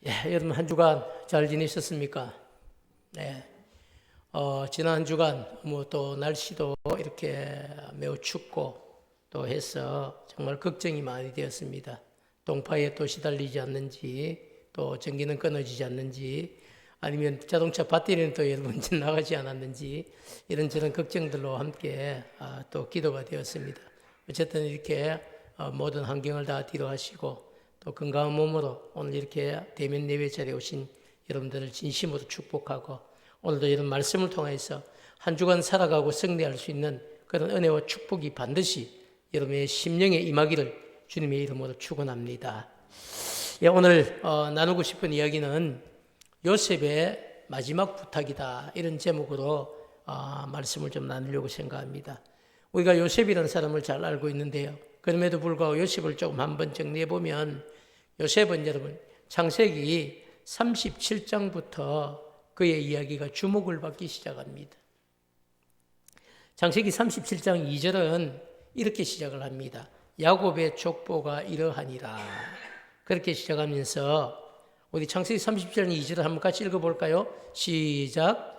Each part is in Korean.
여러분 한 주간 잘 지내셨습니까? 네. 지난 한 주간 또 날씨도 이렇게 매우 춥고 또 해서 정말 걱정이 많이 되었습니다. 동파에 또 시달리지 않는지, 또 전기는 끊어지지 않는지, 아니면 자동차 배터리는 또 여러분 나가지 않았는지, 이런저런 걱정들로 함께 또 기도가 되었습니다. 어쨌든 이렇게 모든 환경을 다 뒤로하시고 또 건강한 몸으로 오늘 이렇게 대면 예배 자리에 오신 여러분들을 진심으로 축복하고, 오늘도 이런 말씀을 통해서 한 주간 살아가고 승리할 수 있는 그런 은혜와 축복이 반드시 여러분의 심령에 임하기를 주님의 이름으로 축원합니다. 오늘 나누고 싶은 이야기는 요셉의 마지막 부탁이다, 이런 제목으로 말씀을 좀 나누려고 생각합니다. 우리가 요셉이라는 사람을 잘 알고 있는데요, 그럼에도 불구하고 요셉을 조금 한번 정리해 보면, 요셉은 여러분 창세기 37장부터 그의 이야기가 주목을 받기 시작합니다. 창세기 37장 2절은 이렇게 시작을 합니다. 야곱의 족보가 이러하니라. 그렇게 시작하면서 우리 창세기 37장 2절을 한번 같이 읽어볼까요? 시작.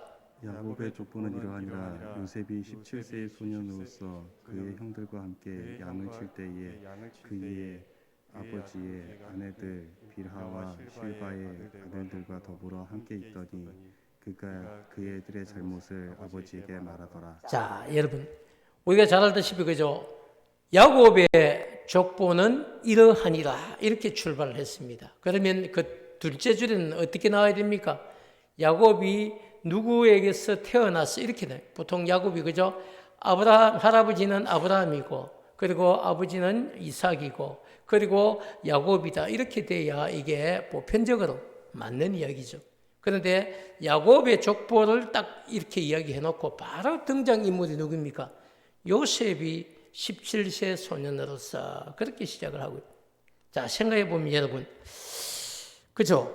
야곱의 족보는 이러하니라. 요셉이 17세의 소년으로서 그의 형들과 함께 양을 칠 때에 그의 아버지의 아내들 빌하와 실바의 아들들과 더불어 함께 있더니 그가 그 애들의 잘못을 아버지에게 말하더라. 자, 여러분 우리가 잘 알다시피 그죠? 야곱의 족보는 이러하니라, 이렇게 출발을 했습니다. 그러면 그 둘째 줄에는 어떻게 나와야 됩니까? 야곱이 누구에게서 태어났어, 이렇게 돼. 보통 야곱이 그죠? 아브라함, 할아버지는 아브라함이고, 그리고 아버지는 이삭이고, 그리고 야곱이다, 이렇게 돼야 이게 보편적으로 맞는 이야기죠. 그런데 야곱의 족보를 딱 이렇게 이야기해 놓고 바로 등장인물이 누굽니까? 요셉이 17세 소년으로서 그렇게 시작을 하고요. 자, 생각해 보면 여러분, 그죠?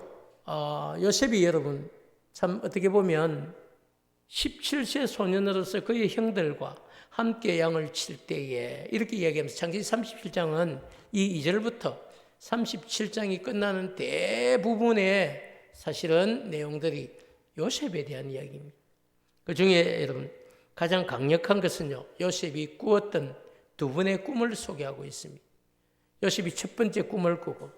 요셉이 여러분 참 어떻게 보면 17세 소년으로서 그의 형들과 함께 양을 칠 때에, 이렇게 이야기하면서 창세기 37장은 이 2절부터 37장이 끝나는 대부분의 사실은 내용들이 요셉에 대한 이야기입니다. 그 중에 여러분 가장 강력한 것은요, 요셉이 꾸었던 두 분의 꿈을 소개하고 있습니다. 요셉이 첫 번째 꿈을 꾸고,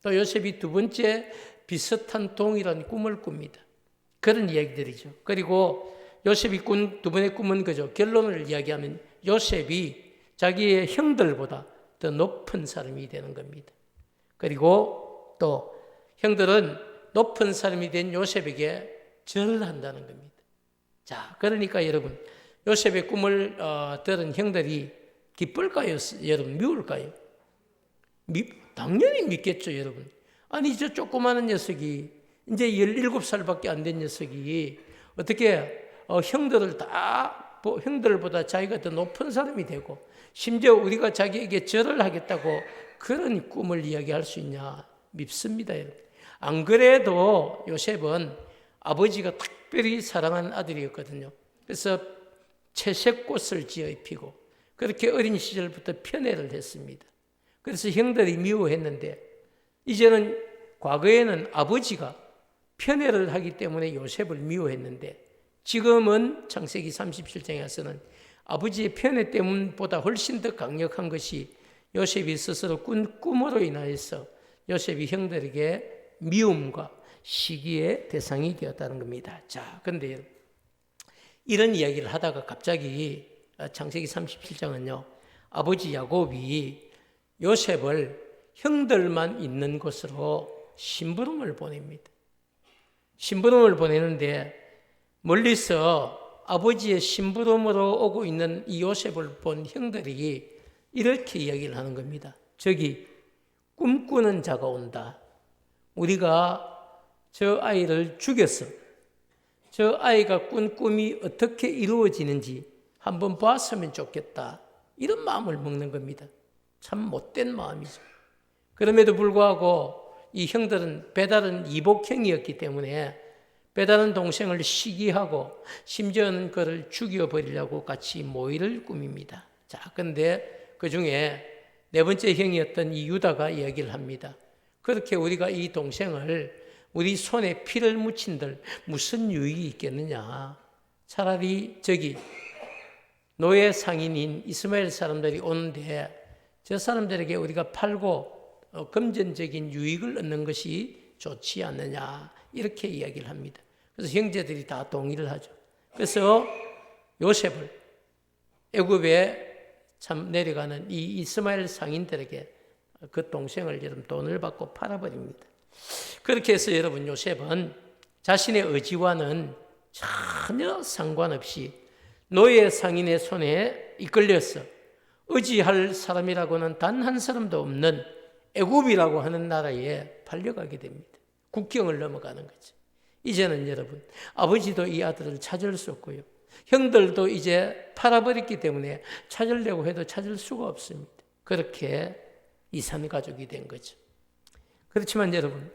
또 요셉이 두 번째 비슷한 동일한 꿈을 꿉니다. 그런 이야기들이죠. 그리고 요셉이 꾼 두 번의 꿈은 그죠? 결론을 이야기하면 요셉이 자기의 형들보다 더 높은 사람이 되는 겁니다. 그리고 또 형들은 높은 사람이 된 요셉에게 절을 한다는 겁니다. 자, 그러니까 여러분 요셉의 꿈을 들은 형들이 기쁠까요? 여러분 미울까요? 당연히 믿겠죠, 여러분. 아니 저 조그마한 녀석이, 이제 17살밖에 안 된 녀석이 어떻게 형들을 다, 형들보다 자기가 더 높은 사람이 되고, 심지어 우리가 자기에게 절을 하겠다고 그런 꿈을 이야기할 수 있냐? 밉습니다, 여러분. 안 그래도 요셉은 아버지가 특별히 사랑하는 아들이었거든요. 그래서 채색꽃을 지어 입히고 그렇게 어린 시절부터 편애를 했습니다. 그래서 형들이 미워했는데, 이제는 과거에는 아버지가 편애를 하기 때문에 요셉을 미워했는데, 지금은 창세기 37장에서는 아버지의 편애 때문보다 훨씬 더 강력한 것이 요셉이 스스로 꾼 꿈으로 인하여서 요셉이 형들에게 미움과 시기의 대상이 되었다는 겁니다. 자, 그런데 이런 이야기를 하다가 갑자기 창세기 37장은요, 아버지 야곱이 요셉을 형들만 있는 곳으로 심부름을 보냅니다. 심부름을 보내는데 멀리서 아버지의 심부름으로 오고 있는 이 요셉을 본 형들이 이렇게 이야기를 하는 겁니다. 저기 꿈꾸는 자가 온다. 우리가 저 아이를 죽였어. 저 아이가 꾼 꿈이 어떻게 이루어지는지 한번 봤으면 좋겠다, 이런 마음을 먹는 겁니다. 참 못된 마음이죠. 그럼에도 불구하고 이 형들은 배다른 이복형이었기 때문에 배다른 동생을 시기하고 심지어는 그를 죽여버리려고 같이 모의를 꾸밉니다. 자, 그런데 그 중에 네 번째 형이었던 이 유다가 이야기를 합니다. 그렇게 우리가 이 동생을 우리 손에 피를 묻힌들 무슨 유익이 있겠느냐. 차라리 저기 노예 상인인 이스마엘 사람들이 오는데 저 사람들에게 우리가 팔고 금전적인 유익을 얻는 것이 좋지 않느냐, 이렇게 이야기를 합니다. 그래서 형제들이 다 동의를 하죠. 그래서 요셉을 애굽에 참 내려가는 이 이스마엘 상인들에게 그 동생을 여러분 돈을 받고 팔아버립니다. 그렇게 해서 여러분 요셉은 자신의 의지와는 전혀 상관없이 노예 상인의 손에 이끌려서 의지할 사람이라고는 단 한 사람도 없는 애굽이라고 하는 나라에 팔려가게 됩니다. 국경을 넘어가는 거죠. 이제는 여러분 아버지도 이 아들을 찾을 수 없고요, 형들도 이제 팔아버렸기 때문에 찾으려고 해도 찾을 수가 없습니다. 그렇게 이산 가족이 된 거죠. 그렇지만 여러분,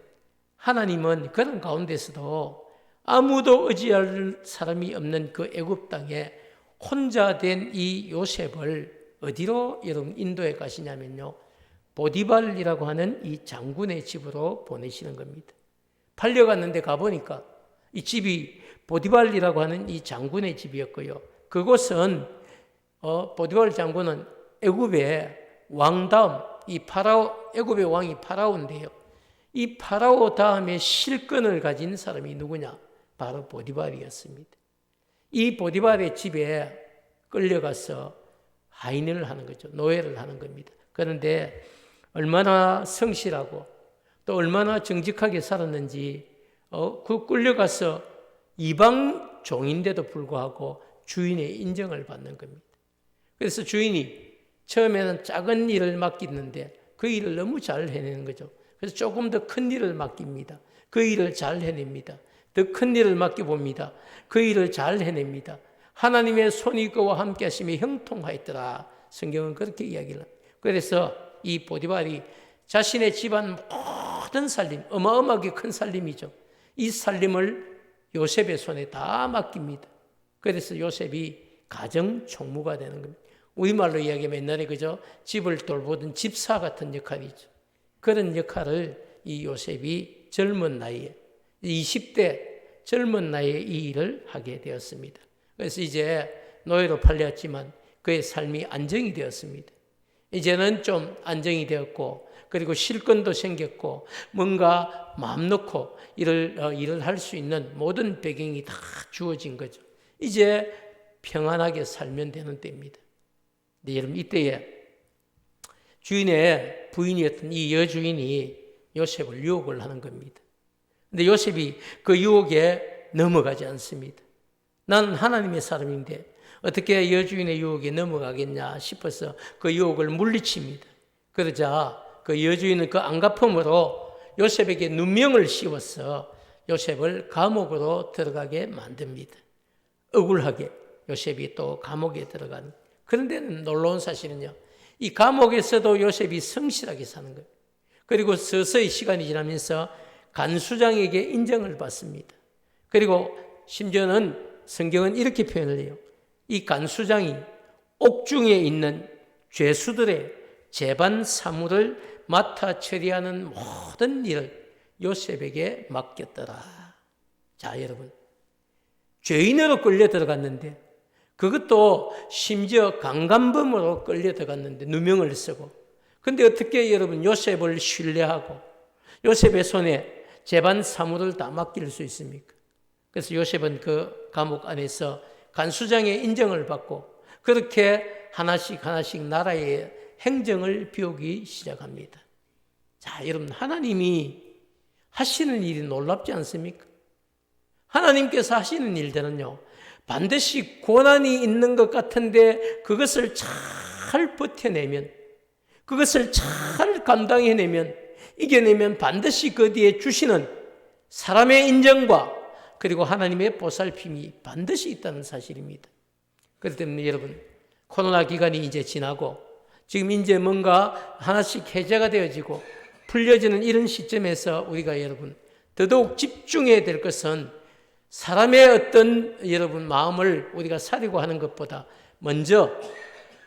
하나님은 그런 가운데서도 아무도 의지할 사람이 없는 그 애굽 땅에 혼자 된 이 요셉을 어디로 여러분 인도해 가시냐면요, 보디발이라고 하는 이 장군의 집으로 보내시는 겁니다. 팔려갔는데 가보니까 이 집이 보디발이라고 하는 이 장군의 집이었고요. 그곳은 보디발 장군은 애굽의 왕 다음 이 애굽의 왕이 파라오인데요. 이 파라오 다음에 실권을 가진 사람이 누구냐? 바로 보디발이었습니다. 이 보디발의 집에 끌려가서 하인을 하는 거죠. 노예를 하는 겁니다. 그런데 얼마나 성실하고 또 얼마나 정직하게 살았는지 그 끌려가서 이방 종인데도 불구하고 주인의 인정을 받는 겁니다. 그래서 주인이 처음에는 작은 일을 맡기는데 그 일을 너무 잘 해내는 거죠. 그래서 조금 더 큰 일을 맡깁니다. 그 일을 잘 해냅니다. 더 큰 일을 맡겨봅니다. 그 일을 잘 해냅니다. 하나님의 손이 그와 함께 하심이 형통하였더라. 성경은 그렇게 이야기를 합니다. 그래서 이 보디발이 자신의 집안 모든 살림, 어마어마하게 큰 살림이죠. 이 살림을 요셉의 손에 다 맡깁니다. 그래서 요셉이 가정 총무가 되는 겁니다. 우리말로 이야기하면 옛날에 그죠? 집을 돌보던 집사 같은 역할이죠. 그런 역할을 이 요셉이 젊은 나이에 20대 젊은 나이에 이 일을 하게 되었습니다. 그래서 이제 노예로 팔렸지만 그의 삶이 안정이 되었습니다. 이제는 좀 안정이 되었고 그리고 실권도 생겼고 뭔가 마음 놓고 일을 할 수 있는 모든 배경이 다 주어진 거죠. 이제 평안하게 살면 되는 때입니다. 네, 여러분 이때에 주인의 부인이었던 이 여주인이 요셉을 유혹을 하는 겁니다. 근데 요셉이 그 유혹에 넘어가지 않습니다. 나는 하나님의 사람인데 어떻게 여주인의 유혹에 넘어가겠냐 싶어서 그 유혹을 물리칩니다. 그러자 그 여주인은 그 안갚음으로 요셉에게 누명을 씌워서 요셉을 감옥으로 들어가게 만듭니다. 억울하게 요셉이 또 감옥에 들어간. 그런데 놀라운 사실은요, 이 감옥에서도 요셉이 성실하게 사는 거예요. 그리고 서서히 시간이 지나면서 간수장에게 인정을 받습니다. 그리고 심지어는 성경은 이렇게 표현을 해요. 이 간수장이 옥중에 있는 죄수들의 재반 사물을 맡아 처리하는 모든 일을 요셉에게 맡겼더라. 자, 여러분, 죄인으로 끌려 들어갔는데 그것도 심지어 강간범으로 끌려 들어갔는데 누명을 쓰고, 근데 어떻게 여러분 요셉을 신뢰하고 요셉의 손에 재반 사물을 다 맡길 수 있습니까? 그래서 요셉은 그 감옥 안에서 간수장의 인정을 받고 그렇게 하나씩 하나씩 나라의 행정을 비우기 시작합니다. 자, 여러분, 하나님이 하시는 일이 놀랍지 않습니까? 하나님께서 하시는 일들은요, 반드시 고난이 있는 것 같은데 그것을 잘 버텨내면, 그것을 잘 감당해내면, 이겨내면 반드시 그 뒤에 주시는 사람의 인정과 그리고 하나님의 보살핌이 반드시 있다는 사실입니다. 그렇기 때문에 여러분, 코로나 기간이 이제 지나고 지금 이제 뭔가 하나씩 해제가 되어지고 풀려지는 이런 시점에서 우리가 여러분 더더욱 집중해야 될 것은 사람의 어떤 여러분 마음을 우리가 사려고 하는 것보다 먼저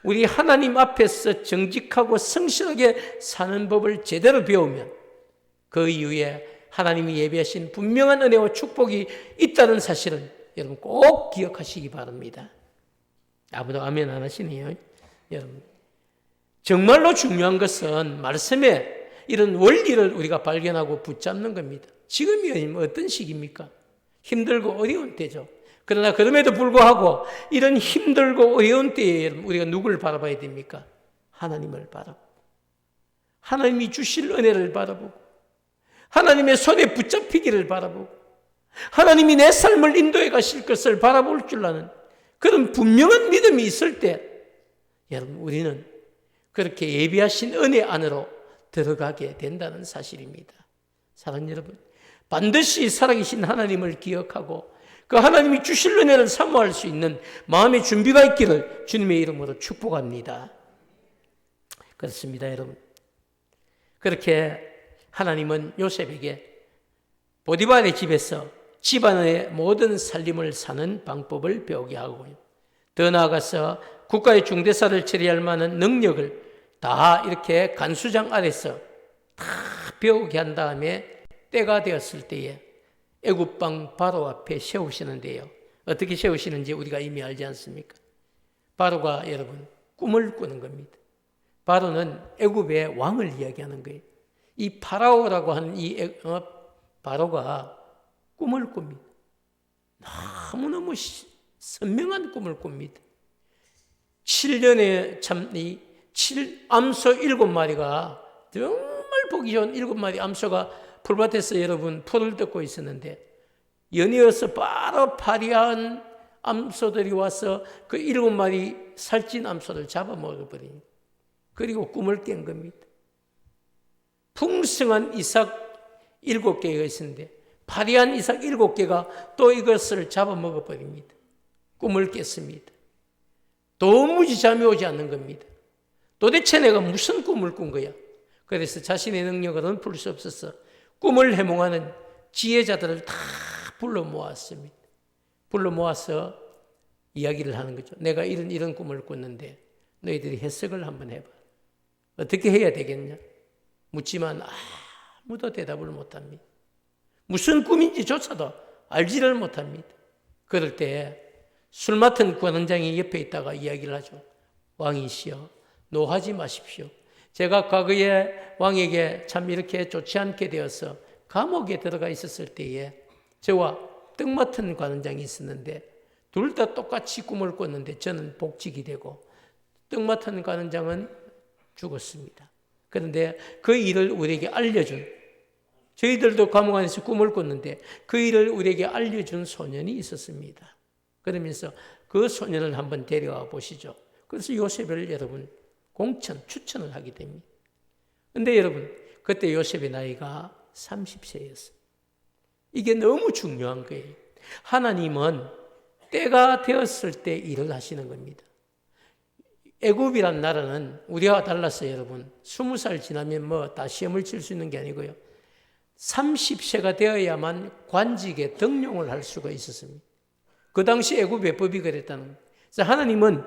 우리 하나님 앞에서 정직하고 성실하게 사는 법을 제대로 배우면 그 이후에 하나님이 예비하신 분명한 은혜와 축복이 있다는 사실을 여러분 꼭 기억하시기 바랍니다. 아무도 아멘 안 하시네요. 여러분, 정말로 중요한 것은 말씀에 이런 원리를 우리가 발견하고 붙잡는 겁니다. 지금이 어떤 시기입니까? 힘들고 어려운 때죠. 그러나 그럼에도 불구하고 이런 힘들고 어려운 때에 우리가 누구를 바라봐야 됩니까? 하나님을 바라보고, 하나님이 주실 은혜를 바라보고, 하나님의 손에 붙잡히기를 바라보고, 하나님이 내 삶을 인도해 가실 것을 바라볼 줄 아는 그런 분명한 믿음이 있을 때 여러분 우리는 그렇게 예비하신 은혜 안으로 들어가게 된다는 사실입니다. 사랑하는 여러분, 반드시 살아계신 하나님을 기억하고 그 하나님이 주실 은혜를 사모할 수 있는 마음의 준비가 있기를 주님의 이름으로 축복합니다. 그렇습니다, 여러분. 그렇게 하나님은 요셉에게 보디발의 집에서 집안의 모든 살림을 사는 방법을 배우게 하고요. 더 나아가서 국가의 중대사를 처리할 만한 능력을 다 이렇게 간수장 아래서 다 배우게 한 다음에 때가 되었을 때에 애굽 왕 바로 앞에 세우시는데요. 어떻게 세우시는지 우리가 이미 알지 않습니까? 바로가 여러분 꿈을 꾸는 겁니다. 바로는 애굽의 왕을 이야기하는 거예요. 이 파라오라고 하는 이 바로가 꿈을 꿉니다. 너무너무 선명한 꿈을 꿉니다. 7년에 참 이 암소 7마리가 정말 보기 좋은 7마리 암소가 풀밭에서 여러분 풀을 뜯고 있었는데 연이어서 바로 파리한 암소들이 와서 그 7마리 살찐 암소를 잡아먹어버립니다. 그리고 꿈을 깬 겁니다. 풍성한 이삭 7개가 있었는데 파리한 이삭 7개가 또 이것을 잡아먹어버립니다. 꿈을 깼습니다. 도무지 잠이 오지 않는 겁니다. 도대체 내가 무슨 꿈을 꾼 거야? 그래서 자신의 능력으로는 풀 수 없어서 꿈을 해몽하는 지혜자들을 다 불러 모았습니다. 불러 모아서 이야기를 하는 거죠. 내가 이런 꿈을 꿨는데 너희들이 해석을 한번 해봐. 어떻게 해야 되겠냐? 묻지만 아무도 대답을 못합니다. 무슨 꿈인지조차도 알지를 못합니다. 그럴 때 술 맡은 관원장이 옆에 있다가 이야기를 하죠. 왕이시여, 노하지 마십시오. 제가 과거에 왕에게 참 이렇게 좋지 않게 되어서 감옥에 들어가 있었을 때에 저와 떡 맡은 관원장이 있었는데 둘 다 똑같이 꿈을 꿨는데 저는 복직이 되고 떡 맡은 관원장은 죽었습니다. 그런데 그 일을 우리에게 알려준, 저희들도 감옥 안에서 꿈을 꿨는데 그 일을 우리에게 알려준 소년이 있었습니다. 그러면서 그 소년을 한번 데려와 보시죠. 그래서 요셉을 여러분 추천을 하게 됩니다. 그런데 여러분 그때 요셉의 나이가 30세였어요. 이게 너무 중요한 거예요. 하나님은 때가 되었을 때 일을 하시는 겁니다. 애굽이란 나라는 우리와 달라서 여러분 20살 지나면 다 시험을 칠 수 있는 게 아니고요. 30세가 되어야만 관직에 등용을 할 수가 있었습니다. 그 당시 애굽의 법이 그랬다는 거예요. 그래서 하나님은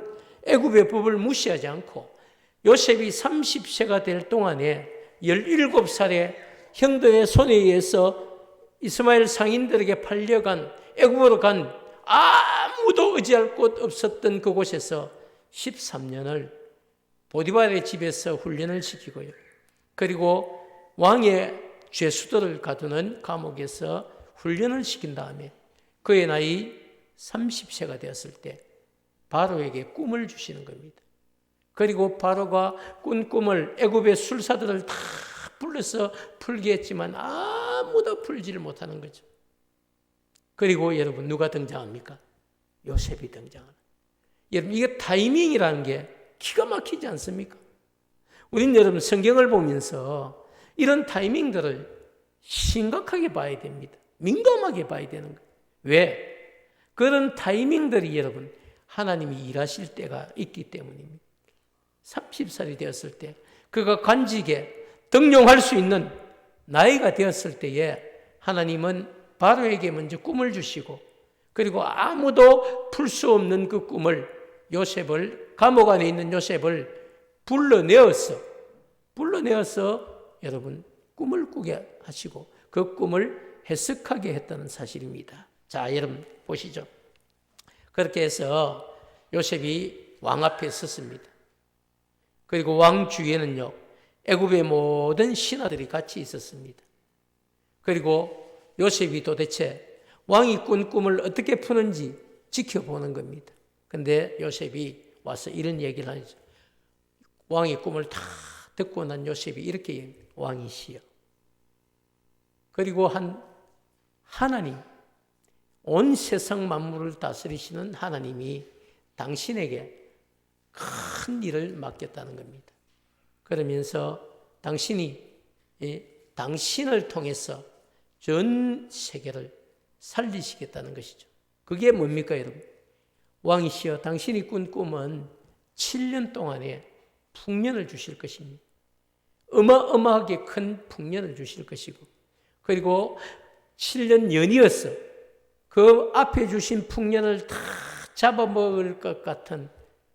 애굽의 법을 무시하지 않고 요셉이 30세가 될 동안에 17살에 형들의 손에 의해서 이스마엘 상인들에게 팔려간 애굽으로 간 아무도 의지할 곳 없었던 그곳에서 13년을 보디발의 집에서 훈련을 시키고요. 그리고 왕의 죄수들을 가두는 감옥에서 훈련을 시킨 다음에 그의 나이 30세가 되었을 때 바로에게 꿈을 주시는 겁니다. 그리고 바로가 꾼 꿈을 애굽의 술사들을 다 불러서 풀게 했지만 아무도 풀지를 못하는 거죠. 그리고 여러분 누가 등장합니까? 요셉이 등장합니다. 여러분 이게 타이밍이라는 게 기가 막히지 않습니까? 우린 여러분 성경을 보면서 이런 타이밍들을 심각하게 봐야 됩니다. 민감하게 봐야 되는 거예요. 왜? 그런 타이밍들이 여러분 하나님이 일하실 때가 있기 때문입니다. 30살이 되었을 때 그가 관직에 등용할 수 있는 나이가 되었을 때에 하나님은 바로에게 먼저 꿈을 주시고 그리고 아무도 풀 수 없는 그 꿈을 요셉을 감옥 안에 있는 요셉을 불러내어서 여러분 꿈을 꾸게 하시고 그 꿈을 해석하게 했다는 사실입니다. 자, 여러분 보시죠. 그렇게 해서 요셉이 왕 앞에 섰습니다. 그리고 왕 주위에는요, 애굽의 모든 신하들이 같이 있었습니다. 그리고 요셉이 도대체 왕이 꾼 꿈을 어떻게 푸는지 지켜보는 겁니다. 근데 요셉이 와서 이런 얘기를 하죠. 왕이 꿈을 다 듣고 난 요셉이 이렇게 얘기합니다. 왕이시여. 그리고 하나님, 온 세상 만물을 다스리시는 하나님이 당신에게 큰 일을 맡겼다는 겁니다. 그러면서 당신이 당신을 통해서 전 세계를 살리시겠다는 것이죠. 그게 뭡니까, 여러분? 왕이시여, 당신이 꾼 꿈은 7년 동안에 풍년을 주실 것입니다. 어마어마하게 큰 풍년을 주실 것이고, 그리고 7년 연이어서 그 앞에 주신 풍년을 다 잡아먹을 것 같은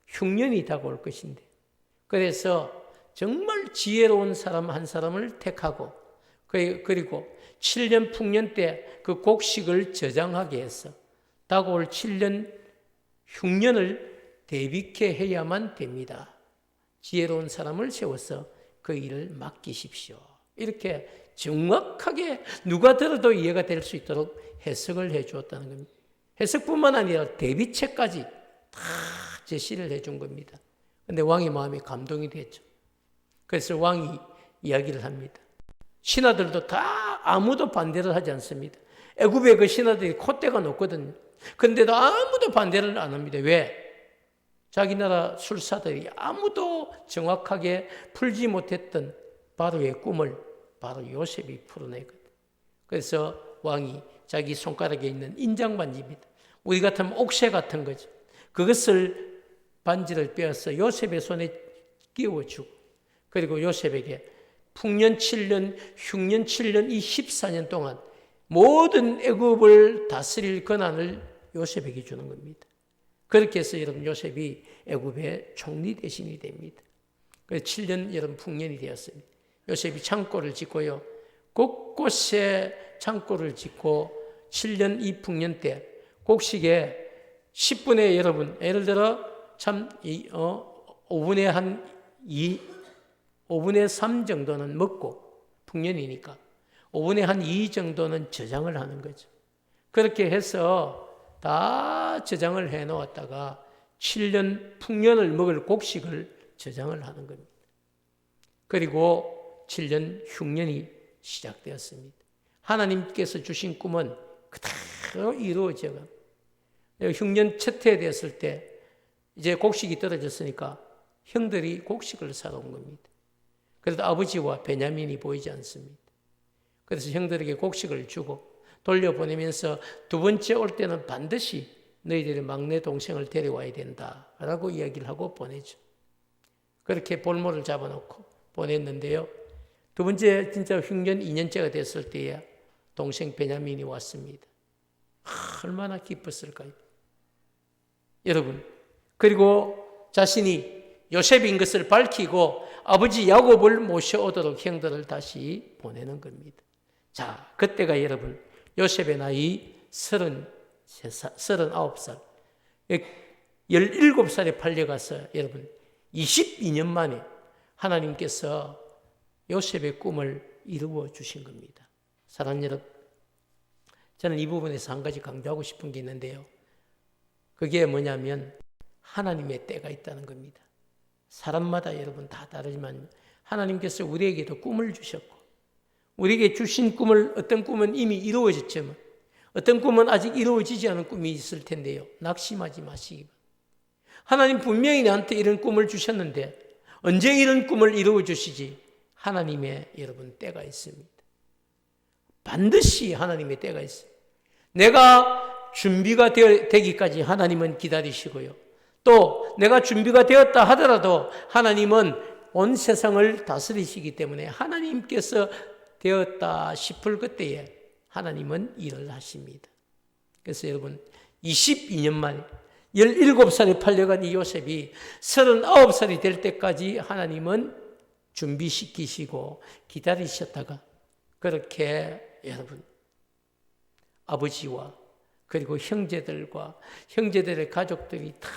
흉년이 다가올 것인데, 그래서 정말 지혜로운 사람 한 사람을 택하고, 그리고 7년 풍년 때 그 곡식을 저장하게 해서 다가올 7년 흉년을 대비케 해야만 됩니다. 지혜로운 사람을 세워서 그 일을 맡기십시오. 이렇게 정확하게 누가 들어도 이해가 될 수 있도록 해석을 해 주었다는 겁니다. 해석뿐만 아니라 대비책까지 다 제시를 해 준 겁니다. 그런데 왕의 마음이 감동이 됐죠. 그래서 왕이 이야기를 합니다. 신하들도 다 아무도 반대를 하지 않습니다. 애굽의 그 신하들이 콧대가 높거든요. 그런데도 아무도 반대를 안 합니다. 왜? 자기 나라 술사들이 아무도 정확하게 풀지 못했던 바로의 꿈을 바로 요셉이 풀어내거든. 그래서 왕이 자기 손가락에 있는 인장 반지입니다. 우리 같으면 옥새 같은 거죠. 그것을 반지를 빼어서 요셉의 손에 끼워주고, 그리고 요셉에게 풍년 7년, 흉년 7년, 이 14년 동안 모든 애굽을 다스릴 권한을 요셉에게 주는 겁니다. 그렇게 해서 여러분 요셉이 애굽의 총리 대신이 됩니다. 그래서 7년 여러분 풍년이 되었습니다. 요셉이 창고를 짓고요. 곳곳에 창고를 짓고 7년 이 풍년 때 곡식에 10분의 여러분 예를 들어 참 5분의 3 정도는 먹고 풍년이니까 5분의 2 정도는 저장을 하는 거죠. 그렇게 해서 다 저장을 해 놓았다가 7년 풍년을 먹을 곡식을 저장을 하는 겁니다. 그리고 7년 흉년이 시작되었습니다. 하나님께서 주신 꿈은 그대로 이루어져가. 흉년 첫 해 됐을 때 이제 곡식이 떨어졌으니까 형들이 곡식을 사러 온 겁니다. 그래도 아버지와 베냐민이 보이지 않습니다. 그래서 형들에게 곡식을 주고 돌려보내면서 두 번째 올 때는 반드시 너희들의 막내 동생을 데려와야 된다라고 이야기를 하고 보내죠. 그렇게 볼모를 잡아놓고 보냈는데요. 두 번째 진짜 흉년 2년째가 됐을 때에 동생 베냐민이 왔습니다. 얼마나 기뻤을까요? 여러분, 그리고 자신이 요셉인 것을 밝히고 아버지 야곱을 모셔오도록 형들을 다시 보내는 겁니다. 자, 그때가 여러분 요셉의 나이 39살, 17살에 팔려가서 여러분 22년 만에 하나님께서 요셉의 꿈을 이루어 주신 겁니다. 사랑하는 여러분, 저는 이 부분에서 한 가지 강조하고 싶은 게 있는데요. 그게 뭐냐면 하나님의 때가 있다는 겁니다. 사람마다 여러분 다 다르지만 하나님께서 우리에게도 꿈을 주셨고 우리에게 주신 꿈을 어떤 꿈은 이미 이루어졌지만 어떤 꿈은 아직 이루어지지 않은 꿈이 있을 텐데요. 낙심하지 마시기 바랍니다. 하나님 분명히 나한테 이런 꿈을 주셨는데 언제 이런 꿈을 이루어 주시지? 하나님의 여러분 때가 있습니다. 반드시 하나님의 때가 있습니다. 내가 준비가 되기까지 하나님은 기다리시고요. 또 내가 준비가 되었다 하더라도 하나님은 온 세상을 다스리시기 때문에 하나님께서 되었다 싶을 그때에 하나님은 일을 하십니다. 그래서 여러분 22년 만에 17살에 팔려간 이 요셉이 39살이 될 때까지 하나님은 준비시키시고 기다리셨다가 그렇게 여러분, 아버지와 그리고 형제들과 형제들의 가족들이 다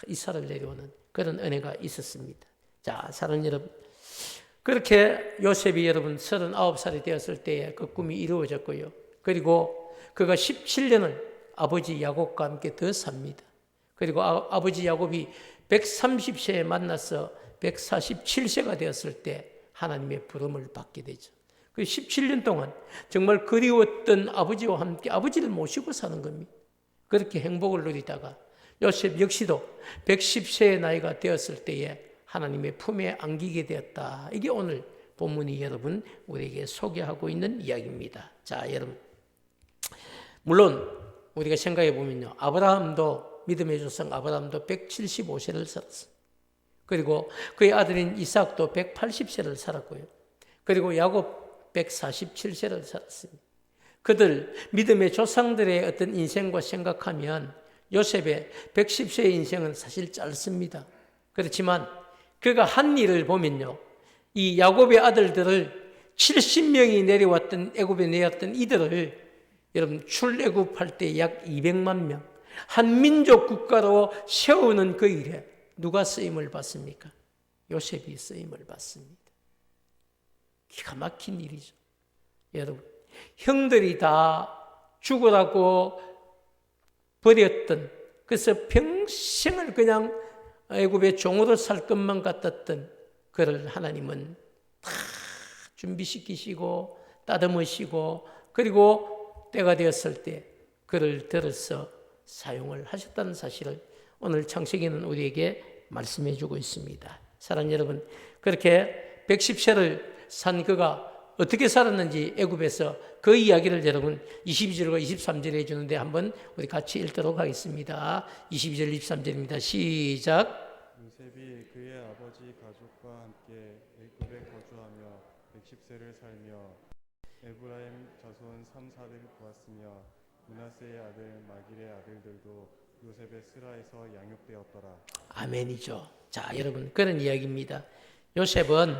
이스라엘 내려오는 그런 은혜가 있었습니다. 자, 사랑하는 여러분, 그렇게 요셉이 여러분 39살이 되었을 때에 그 꿈이 이루어졌고요. 그리고 그가 17년을 아버지 야곱과 함께 더 삽니다. 그리고 아버지 야곱이 130세에 만나서 147세가 되었을 때 하나님의 부름을 받게 되죠. 그 17년 동안 정말 그리웠던 아버지와 함께 아버지를 모시고 사는 겁니다. 그렇게 행복을 누리다가 요셉 역시도 110세의 나이가 되었을 때에 하나님의 품에 안기게 되었다. 이게 오늘 본문이 여러분 우리에게 소개하고 있는 이야기입니다. 자, 여러분, 물론 우리가 생각해 보면요, 아브라함도 믿음의 조상 아브라함도 175세를 살았어요. 그리고 그의 아들인 이삭도 180세를 살았고요. 그리고 야곱 147세를 살았습니다. 그들 믿음의 조상들의 어떤 인생과 생각하면 요셉의 110세의 인생은 사실 짧습니다. 그렇지만 그가 한 일을 보면요, 이 야곱의 아들들을 70명이 내려왔던 애굽에 내왔던 이들을 여러분 출애굽할 때 약 200만 명 한 민족 국가로 세우는 그 일에 누가 쓰임을 받습니까? 요셉이 쓰임을 받습니다. 기가 막힌 일이죠. 여러분, 형들이 다 죽으라고 버렸던, 그래서 평생을 그냥 애굽의 종으로 살 것만 같았던 그를 하나님은 다 준비시키시고 따듬으시고 그리고 때가 되었을 때 그를 들어서 사용을 하셨다는 사실을 오늘 창세기는 우리에게 말씀해 주고 있습니다. 사랑하는 여러분, 그렇게 110세를 산 그가 어떻게 살았는지 애굽에서 그 이야기를 여러분 22절과 23절에 해주는데 한번 우리 같이 읽도록 하겠습니다. 22절 23절입니다. 시작. 요셉이 그의 아버지 가족과 함께 애굽에 거주하며 110세를 살며 에브라임 자손 3사를 보았으며 므낫세의 아들 마길의 아들들도 요셉의 스라에서 양육되었더라. 아멘이죠. 자, 여러분, 그런 이야기입니다. 요셉은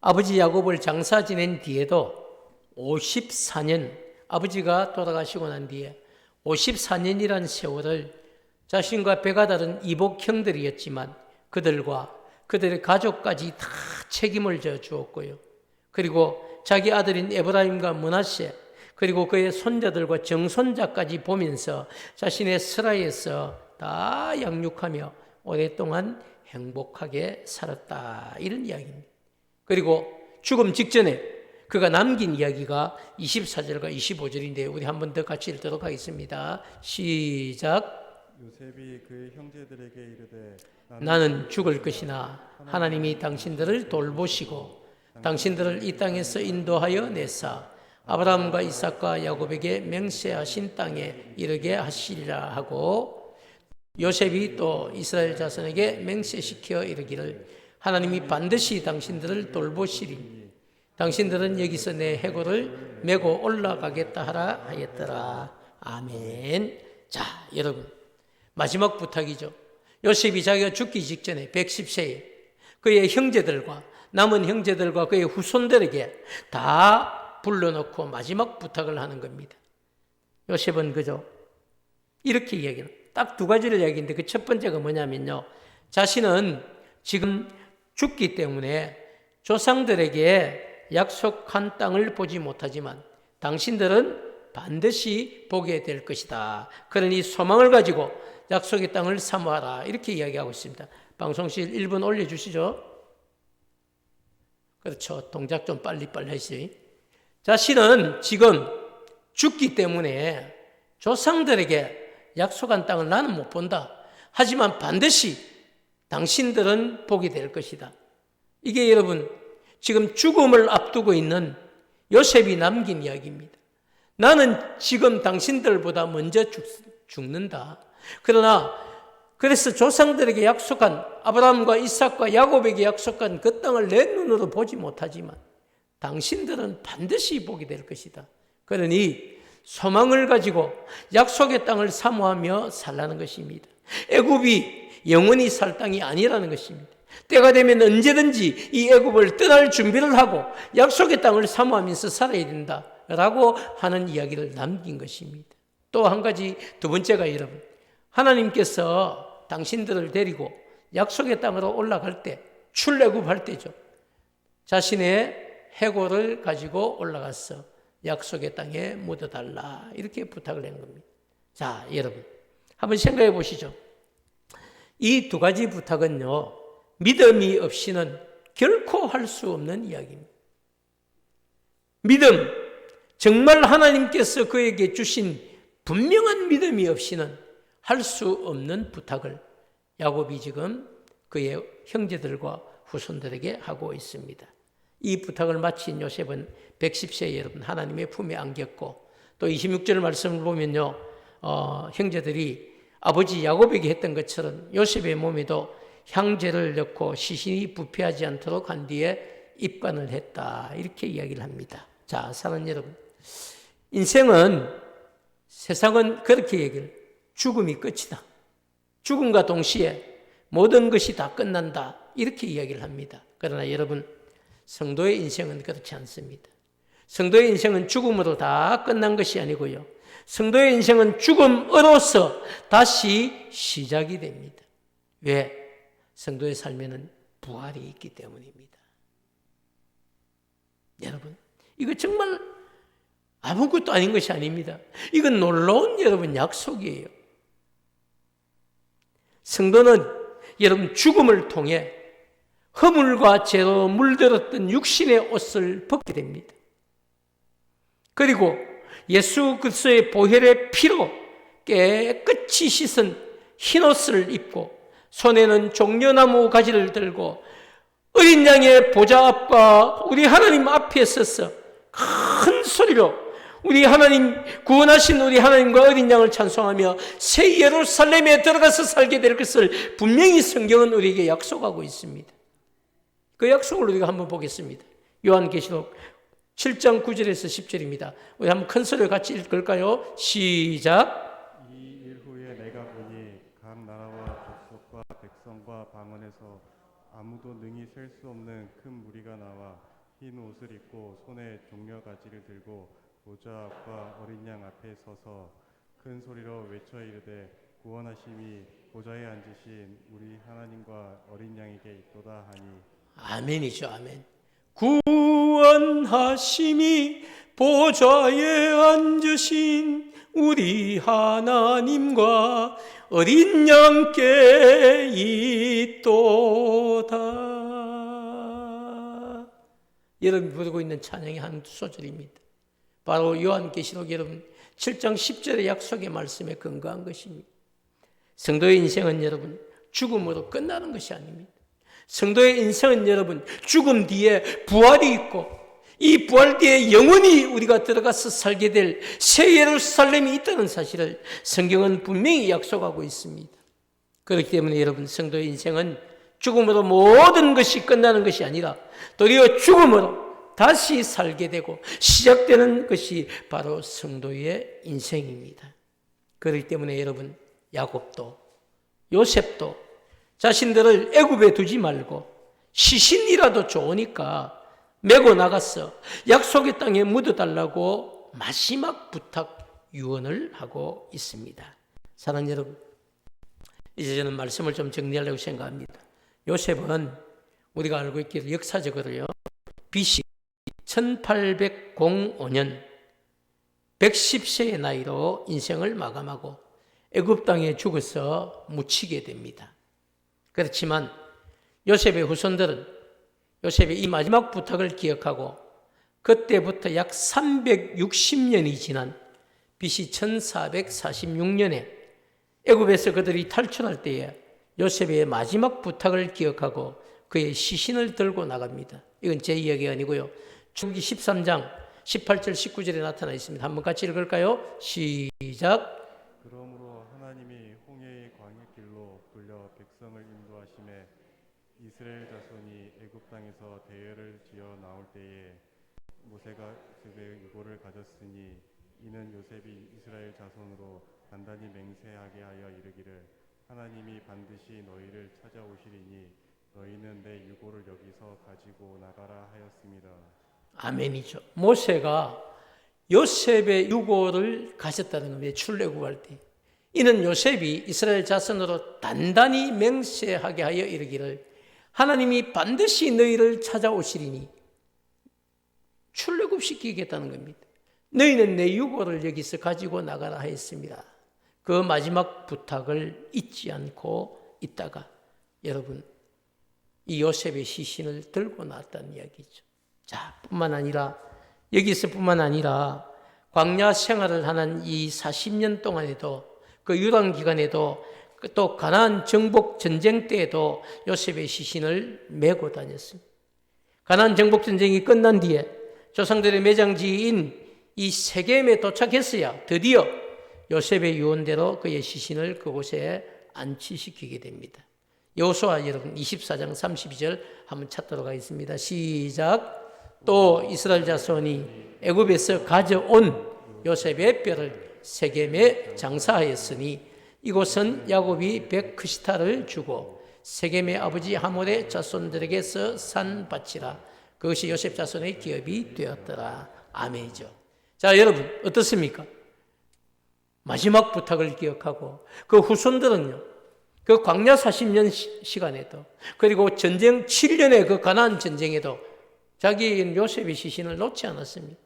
아버지 야곱을 장사 지낸 뒤에도 54년, 아버지가 돌아가시고 난 뒤에 54년이라는 세월을 자신과 배가 다른 이복 형들이었지만 그들과 그들의 가족까지 다 책임을 져 주었고요. 그리고 자기 아들인 에브라임과 므낫세 그리고 그의 손자들과 정손자까지 보면서 자신의 스라에서 다 양육하며 오랫동안 행복하게 살았다. 이런 이야기입니다. 그리고 죽음 직전에 그가 남긴 이야기가 24절과 25절인데 우리 한 번 더 같이 읽도록 하겠습니다. 시작. 요셉이 그 형제들에게 이르되 나는 죽을 것이나 하나님이 당신들을 돌보시고 당신들을 이 땅에서 인도하여 내사 아브라함과 이삭과 야곱에게 맹세하신 땅에 이르게 하시리라 하고 요셉이 또 이스라엘 자손에게 맹세시켜 이르기를 하나님이 반드시 당신들을 돌보시리니 당신들은 여기서 내 해골을 메고 올라가겠다 하라 하였더라. 아멘. 자, 여러분, 마지막 부탁이죠. 요셉이 자기가 죽기 직전에 110세에 그의 형제들과 남은 형제들과 그의 후손들에게 다 불러놓고 마지막 부탁을 하는 겁니다. 요셉은 그저 이렇게 이야기해요. 딱 두 가지를 이야기했는데 그 첫 번째가 뭐냐면요, 자신은 지금 죽기 때문에 조상들에게 약속한 땅을 보지 못하지만 당신들은 반드시 보게 될 것이다. 그러니 소망을 가지고 약속의 땅을 사모하라. 이렇게 이야기하고 있습니다. 방송실 1분 올려주시죠. 그렇죠. 동작 좀 빨리빨리 하시죠. 자신은 지금 죽기 때문에 조상들에게 약속한 땅을 나는 못 본다. 하지만 반드시 당신들은 보게 될 것이다. 이게 여러분 지금 죽음을 앞두고 있는 요셉이 남긴 이야기입니다. 나는 지금 당신들보다 먼저 죽는다. 그러나 그래서 조상들에게 약속한 아브라함과 이삭과 야곱에게 약속한 그 땅을 내 눈으로 보지 못하지만 당신들은 반드시 보게 될 것이다. 그러니 소망을 가지고 약속의 땅을 사모하며 살라는 것입니다. 애굽이 영원히 살 땅이 아니라는 것입니다. 때가 되면 언제든지 이 애굽을 떠날 준비를 하고 약속의 땅을 사모하면서 살아야 된다. 라고 하는 이야기를 남긴 것입니다. 또 한 가지, 두 번째가 여러분, 하나님께서 당신들을 데리고 약속의 땅으로 올라갈 때, 출애굽할 때죠. 자신의 해골을 가지고 올라가서 약속의 땅에 묻어달라, 이렇게 부탁을 한 겁니다. 자, 여러분 한번 생각해 보시죠. 이 두 가지 부탁은요, 믿음이 없이는 결코 할 수 없는 이야기입니다. 믿음, 정말 하나님께서 그에게 주신 분명한 믿음이 없이는 할 수 없는 부탁을 야곱이 지금 그의 형제들과 후손들에게 하고 있습니다. 이 부탁을 마친 요셉은 110세에 여러분 하나님의 품에 안겼고, 또 26절 말씀을 보면요, 형제들이 아버지 야곱에게 했던 것처럼 요셉의 몸에도 향제를 넣고 시신이 부패하지 않도록 한 뒤에 입관을 했다, 이렇게 이야기를 합니다. 자, 사랑하는 여러분, 인생은, 세상은 그렇게 얘기를, 죽음이 끝이다, 죽음과 동시에 모든 것이 다 끝난다, 이렇게 이야기를 합니다. 그러나 여러분, 성도의 인생은 그렇지 않습니다. 성도의 인생은 죽음으로 다 끝난 것이 아니고요, 성도의 인생은 죽음으로써 다시 시작이 됩니다. 왜? 성도의 삶에는 부활이 있기 때문입니다. 여러분, 이거 정말 아무것도 아닌 것이 아닙니다. 이건 놀라운 여러분 약속이에요. 성도는 여러분 죽음을 통해 허물과 죄로 물들었던 육신의 옷을 벗게 됩니다. 그리고 예수 그리스도의 보혈의 피로 깨끗이 씻은 흰옷을 입고 손에는 종려나무 가지를 들고 어린 양의 보좌 앞과 우리 하나님 앞에 서서 큰 소리로 우리 하나님, 구원하신 우리 하나님과 어린 양을 찬송하며 새 예루살렘에 들어가서 살게 될 것을 분명히 성경은 우리에게 약속하고 있습니다. 그 약속을 우리가 한번 보겠습니다. 요한계시록 7장 9절에서 10절입니다. 우리 한번 큰 소리로 같이 읽을까요? 시작. 이 일 후에 내가 보니 각 나라와 족속과 백성과 방언에서 아무도 능히 셀 수 없는 큰 무리가 나와 흰 옷을 입고 손에 종려가지를 들고 보좌 앞과 어린 양 앞에 서서 큰 소리로 외쳐 이르되 구원하심이 보좌에 앉으신 우리 하나님과 어린 양에게 있도다 하니. 아멘이죠. 아멘. 구원하심이 보좌에 앉으신 우리 하나님과 어린 양께 있도다. 여러분이 부르고 있는 찬양의 한 소절입니다. 바로 요한계시록 여러분 7장 10절의 약속의 말씀에 근거한 것입니다. 성도의 인생은 여러분 죽음으로 끝나는 것이 아닙니다. 성도의 인생은 여러분 죽음 뒤에 부활이 있고, 이 부활 뒤에 영원히 우리가 들어가서 살게 될 새 예루살렘이 있다는 사실을 성경은 분명히 약속하고 있습니다. 그렇기 때문에 여러분, 성도의 인생은 죽음으로 모든 것이 끝나는 것이 아니라 도리어 죽음으로 다시 살게 되고 시작되는 것이 바로 성도의 인생입니다. 그렇기 때문에 여러분, 야곱도 요셉도 자신들을 애굽에 두지 말고 시신이라도 좋으니까 메고 나가서 약속의 땅에 묻어달라고 마지막 부탁 유언을 하고 있습니다. 사랑하는 여러분, 이제 저는 말씀을 좀 정리하려고 생각합니다. 요셉은 우리가 알고 있기로 역사적으로요, BC 1805년 110세의 나이로 인생을 마감하고 애굽 땅에 죽어서 묻히게 됩니다. 그렇지만 요셉의 후손들은 요셉의 이 마지막 부탁을 기억하고 그때부터 약 360년이 지난 BC 1446년에 애굽에서 그들이 탈출할 때에 요셉의 마지막 부탁을 기억하고 그의 시신을 들고 나갑니다. 이건 제 이야기가 아니고요, 출애굽기 13장 18절 19절에 나타나 있습니다. 한번 같이 읽을까요? 시작. 그러므로 하나님이 홍해의 광야길로 돌려 백성을 인도하심에 이스라엘 자손이 애굽 땅에서 대열을 지어 나올 때에 모세가 요셉의 유고를 가졌으니 이는 요셉이 이스라엘 자손으로 단단히 맹세하게 하여 이르기를 하나님이 반드시 너희를 찾아오시리니 너희는 내 유고를 여기서 가지고 나가라 하였습니다. 아멘이죠. 모세가 요셉의 유고를 가졌다는 겁니다. 출애굽할 때. 이는 요셉이 이스라엘 자손으로 단단히 맹세하게 하여 이르기를 하나님이 반드시 너희를 찾아오시리니 출애굽시키겠다는 겁니다. 너희는 내 유고를 여기서 가지고 나가라 하였습니다. 그 마지막 부탁을 잊지 않고 있다가 여러분 이 요셉의 시신을 들고 나왔다는 이야기죠. 자, 뿐만 아니라 여기서뿐만 아니라 광야 생활을 하는 이 40년 동안에도 그 유랑 기간에도 또 가나안 정복 전쟁 때에도 요셉의 시신을 메고 다녔습니다. 가나안 정복 전쟁이 끝난 뒤에 조상들의 매장지인 이 세겜에 도착했어야 드디어 요셉의 유언대로 그의 시신을 그곳에 안치시키게 됩니다. 여호수아 여러분 24장 32절 한번 찾도록 하겠습니다. 시작. 또 이스라엘 자손이 애굽에서 가져온 요셉의 뼈를 세겜에 장사하였으니 이곳은 야곱이 백크시타를 주고 세겜의 아버지 하몰의 자손들에게서 산 밭이라. 그것이 요셉 자손의 기업이 되었더라. 아멘이죠. 자, 여러분 어떻습니까? 마지막 부탁을 기억하고 그 후손들은요, 그 광야 40년 시간에도 그리고 전쟁 7년의 그 가나안 전쟁에도 자기인 요셉의 시신을 놓지 않았습니다.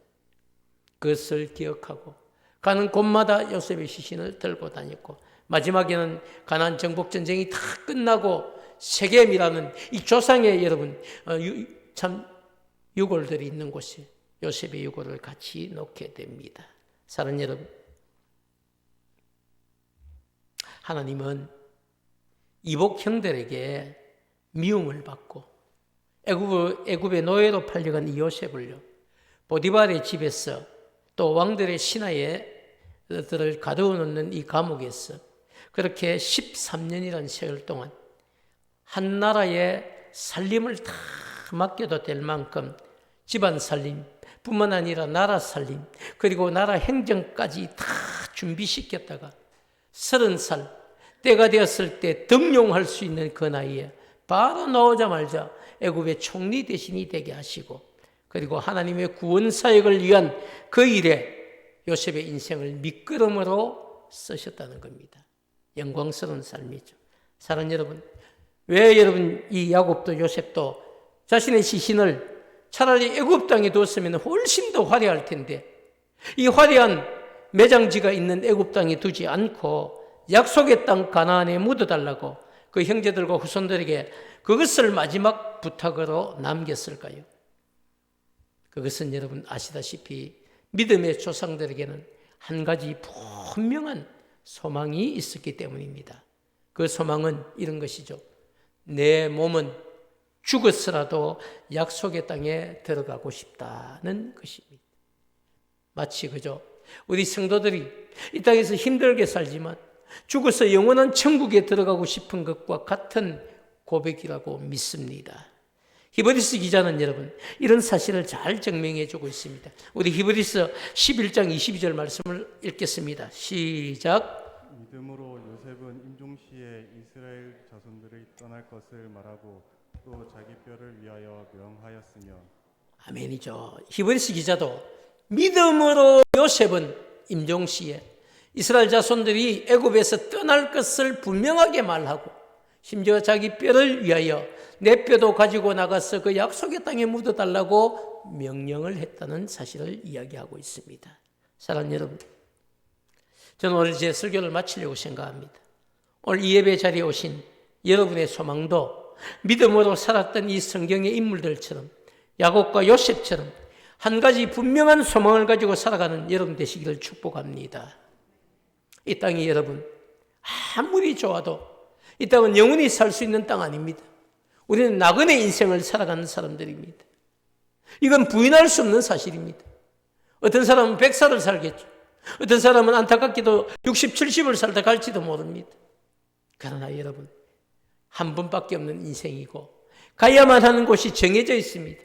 그것을 기억하고 가는 곳마다 요셉의 시신을 들고 다녔고 마지막에는 가나안 정복 전쟁이 다 끝나고 세겜이라는 이 조상의 여러분 참 유골들이 있는 곳에 요셉의 유골을 같이 놓게 됩니다. 사랑하는 여러분, 하나님은 이복 형들에게 미움을 받고 애굽의 노예로 팔려간 이 요셉을요, 보디발의 집에서 또 왕들의 신하들을 가두어놓는 이 감옥에서 그렇게 13년이라는 세월 동안 한 나라의 살림을 다 맡겨도 될 만큼 집안 살림 뿐만 아니라 나라 살림 그리고 나라 행정까지 다 준비시켰다가 30살 때가 되었을 때 등용할 수 있는 그 나이에 바로 나오자마자 애굽의 총리 대신이 되게 하시고 그리고 하나님의 구원 사역을 위한 그 일에 요셉의 인생을 밑거름으로 쓰셨다는 겁니다. 영광스러운 삶이죠. 사랑하는 여러분, 왜 여러분 이 야곱도 요셉도 자신의 시신을 차라리 애굽 땅에 두었으면 훨씬 더 화려할 텐데 이 화려한 매장지가 있는 애굽 땅에 두지 않고 약속의 땅 가나안에 묻어달라고 그 형제들과 후손들에게 그것을 마지막 부탁으로 남겼을까요? 그것은 여러분 아시다시피 믿음의 조상들에게는 한 가지 분명한 소망이 있었기 때문입니다. 그 소망은 이런 것이죠. 내 몸은 죽었으라도 약속의 땅에 들어가고 싶다는 것입니다. 마치 그죠? 우리 성도들이 이 땅에서 힘들게 살지만 죽어서 영원한 천국에 들어가고 싶은 것과 같은 고백이라고 믿습니다. 히브리서 기자는 여러분 이런 사실을 잘 증명해 주고 있습니다. 우리 히브리서 11장 22절 말씀을 읽겠습니다. 시작. 믿음으로 요셉은 임종시에 이스라엘 자손들이 떠날 것을 말하고 또 자기 뼈를 위하여 명하였으며. 아멘이죠. 히브리서 기자도 믿음으로 요셉은 임종시에 이스라엘 자손들이 애굽에서 떠날 것을 분명하게 말하고 심지어 자기 뼈를 위하여 내 뼈도 가지고 나가서 그 약속의 땅에 묻어달라고 명령을 했다는 사실을 이야기하고 있습니다. 사랑하는 여러분, 저는 오늘 제 설교를 마치려고 생각합니다. 오늘 이 예배 자리에 오신 여러분의 소망도 믿음으로 살았던 이 성경의 인물들처럼 야곱과 요셉처럼 한 가지 분명한 소망을 가지고 살아가는 여러분 되시기를 축복합니다. 이 땅이 여러분 아무리 좋아도 이 땅은 영원히 살 수 있는 땅 아닙니다. 우리는 나그네 인생을 살아가는 사람들입니다. 이건 부인할 수 없는 사실입니다. 어떤 사람은 100살을 살겠죠. 어떤 사람은 안타깝게도 60, 70을 살다 갈지도 모릅니다. 그러나 여러분 한 번밖에 없는 인생이고 가야만 하는 곳이 정해져 있습니다.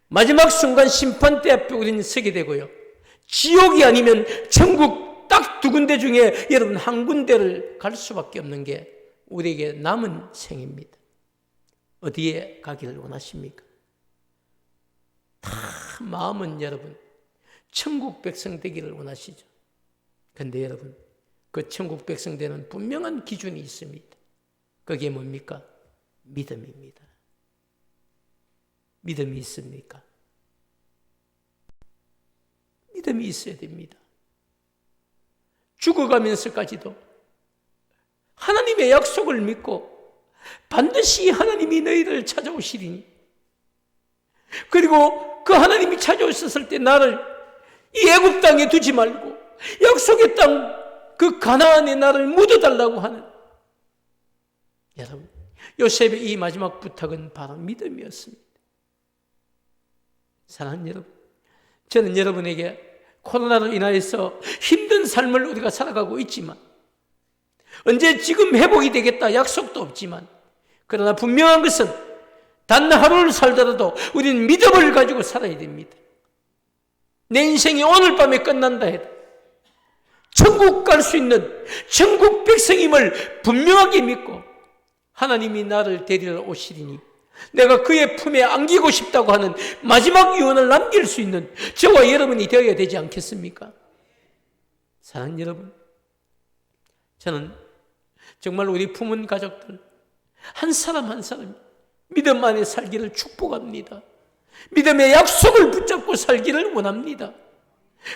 마지막 순간 심판대 앞에 우리는 서게 되고요. 지옥이 아니면 천국 딱 두 군데 중에 여러분 한 군데를 갈 수밖에 없는 게 우리에게 남은 생입니다. 어디에 가기를 원하십니까? 다 마음은 여러분 천국 백성 되기를 원하시죠. 그런데 여러분, 그 천국 백성 되는 분명한 기준이 있습니다. 그게 뭡니까? 믿음입니다. 믿음이 있습니까? 믿음이 있어야 됩니다. 죽어가면서까지도 하나님의 약속을 믿고 반드시 하나님이 너희를 찾아오시리니, 그리고 그 하나님이 찾아오셨을 때 나를 이 애굽 땅에 두지 말고 약속의 땅 그 가나안에 나를 묻어달라고 하는, 여러분, 요셉의 이 마지막 부탁은 바로 믿음이었습니다. 사랑하는 여러분, 저는 여러분에게 코로나로 인하여서 힘든 삶을 우리가 살아가고 있지만, 언제 지금 회복이 되겠다 약속도 없지만, 그러나 분명한 것은 단 하루를 살더라도 우리는 믿음을 가지고 살아야 됩니다. 내 인생이 오늘 밤에 끝난다 해도 천국 갈 수 있는 천국 백성임을 분명하게 믿고, 하나님이 나를 데리러 오시리니 내가 그의 품에 안기고 싶다고 하는 마지막 유언을 남길 수 있는 저와 여러분이 되어야 되지 않겠습니까? 사랑하는 여러분, 저는 정말 우리 품은 가족들 한 사람 한 사람 믿음 안에 살기를 축복합니다. 믿음의 약속을 붙잡고 살기를 원합니다.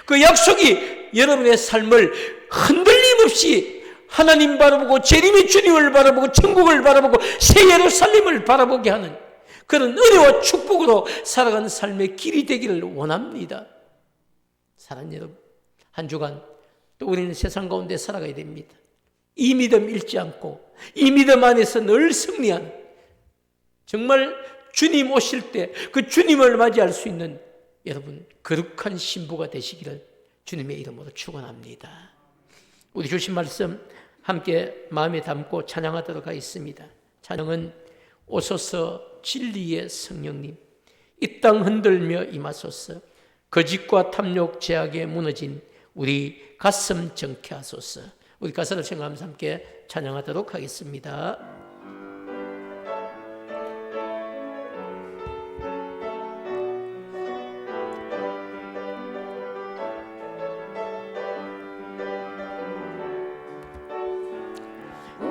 그 약속이 여러분의 삶을 흔들림 없이 하나님 바라보고 재림의 주님을 바라보고 천국을 바라보고 새 예루살렘을 바라보게 하는 그런 은혜와 축복으로 살아가는 삶의 길이 되기를 원합니다. 사랑하는 여러분, 한 주간 또 우리는 세상 가운데 살아가야 됩니다. 이 믿음 잃지 않고 이 믿음 안에서 늘 승리하는, 정말 주님 오실 때 그 주님을 맞이할 수 있는 여러분 거룩한 신부가 되시기를 주님의 이름으로 축원합니다. 우리 주신 말씀 함께 마음에 담고 찬양하도록 하겠습니다. 찬양은 오소서 진리의 성령님, 이 땅 흔들며 임하소서, 거짓과 탐욕 죄악에 무너진 우리 가슴 정케 하소서. 우리 가사를 생각하면서 함께 찬양하도록 하겠습니다.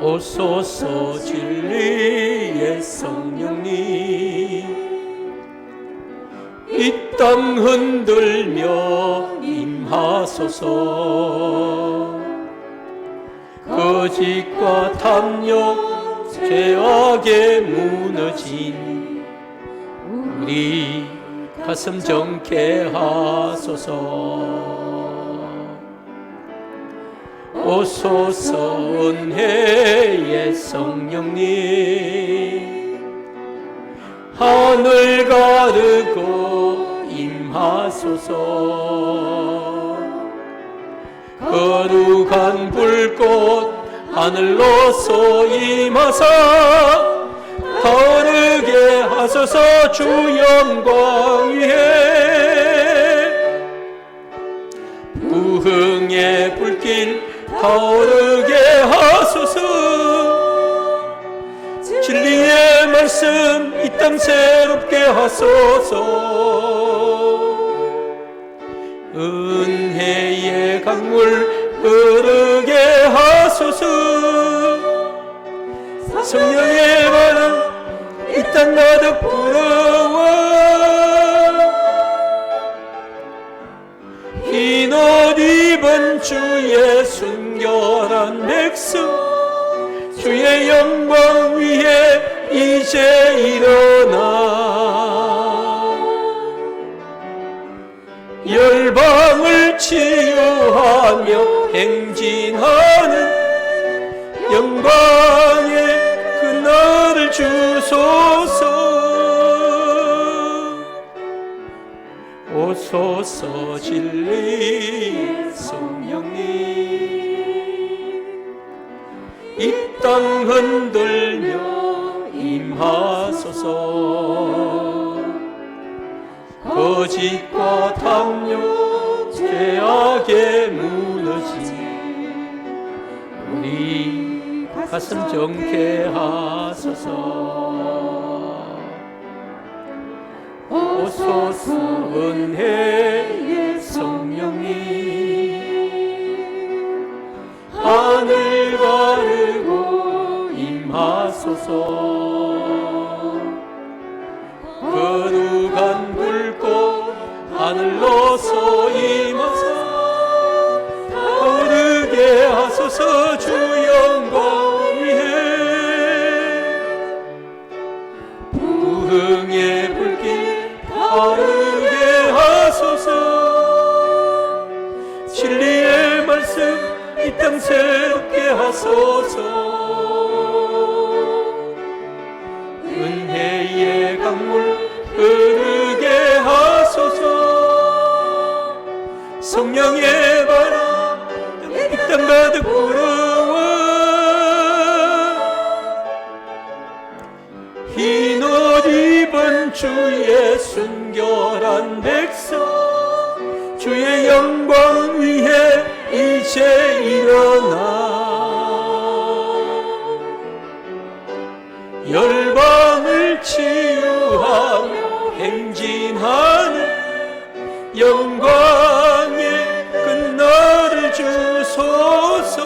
오소서 진리의 성령님, 이 땅 흔들며 임하소서, 거짓과 탐욕 죄악에 무너진 우리 가슴 정케 하소서. 오소서 은혜의 성령님, 하늘 가르고 임하소서, 거룩한 불꽃 하늘로서 임하사 타오르게 하소서. 주 영광 위에 부흥의 불길 타오르게 하소서. 진리의 말씀 이 땅 새롭게 하소서. 은혜의 강물 흐르게 하소서. 성령의 바람 이 땅 가득 불어와 흰 옷 입은 주의 순결한 백성, 주의 영광 위에 이제 일어나 열방을 치유하며 행진하는 영광의 그날을 주소서. 오소서 진리의 성령님, 이 땅 흔들며 임하소서. 거짓과 탐욕 죄악에 무너진 우리 가슴 정케 하소서. 오소서 은혜의 성 성령님 하늘 가르고 임하소서. 거룩한 불꽃 하늘로서 임하사 타오르게 하소서. 주 영광 위에 부흥의 불길 타오르게 하소서. 진리의 말씀 이 땅 새롭게 하소서. 은혜의 강물 흐르게 하소서. 성령의 바람 이 땅 가득 불어와 흰 옷 입은 주의 순결한 백성 주의 영광 위에 이제 일어나 열방을 치유하며 행진하는 영광의 끝날을 주소서.